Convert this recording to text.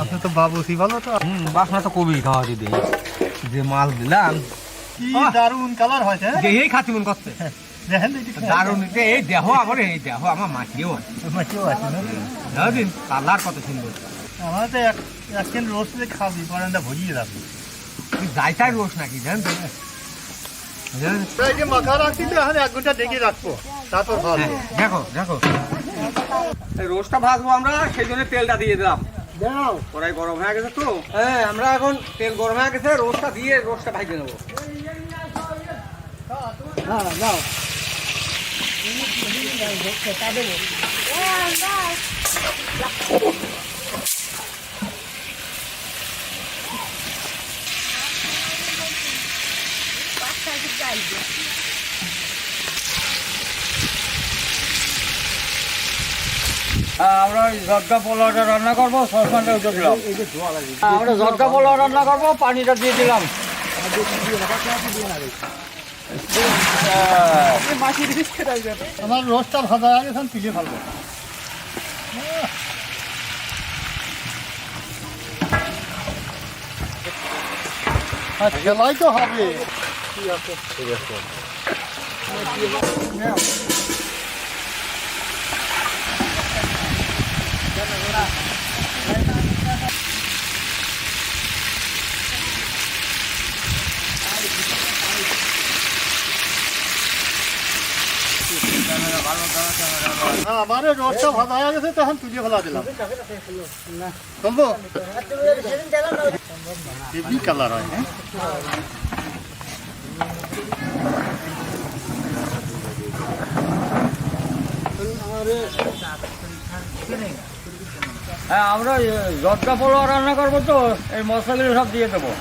আপনি তো বাবুসি ভালো তো। বাসনা তো কবি খাওয়া দিদি যে মাল দিলাম কি দারুণ কালার হয়েছে। এই খাতি মন করছে দেখেন দেখি দারুণ এই দেহ আমার এই দেহ আমার মাটিও আছে মাটিও আছে না। দিন কালার কত সুন্দর। আমার তো একদিন রোজ খাবি পরেন্দা ভরিয়ে রাখবি। যাই তাই রোজ নাকি জানেন তো এই যে মাখা রাখছি তো এখন 1 ঘন্টা ঢেকে রাখবো, তারপর ভালো। দেখো দেখো এই রোজটা ভাজবো আমরা, সেই জন্য তেলটা দিয়ে দিলাম। দাও কড়াই গরম হয়ে গেছে তো, হ্যাঁ আমরা এখন তেল গরম হয়ে গেছে, রোজটা দিয়ে রোজটা ভাজে নেবো। হ্যাঁ দাও। আমরা জর্দা পোলাওটা রান্না করবো, সসপ্যানটা উঠে দিলাম। আমরা জর্দা পোলাও রান্না করবো, পানিটা দিয়ে দিলাম। আমার রোজটা ভাজা আগে এখন তুলে ফেলবো। খেলাই তো হবে। আমার রোজটা ভাজা হয়ে গেছে, তখন তুলে ফেলা দিলাম। চলবো হেভি কালার হয়। হ্যাঁ আমরা জর্দা পোলাও রান্না করবো তো, এই মশলাগুলো সব দিয়ে দেবো।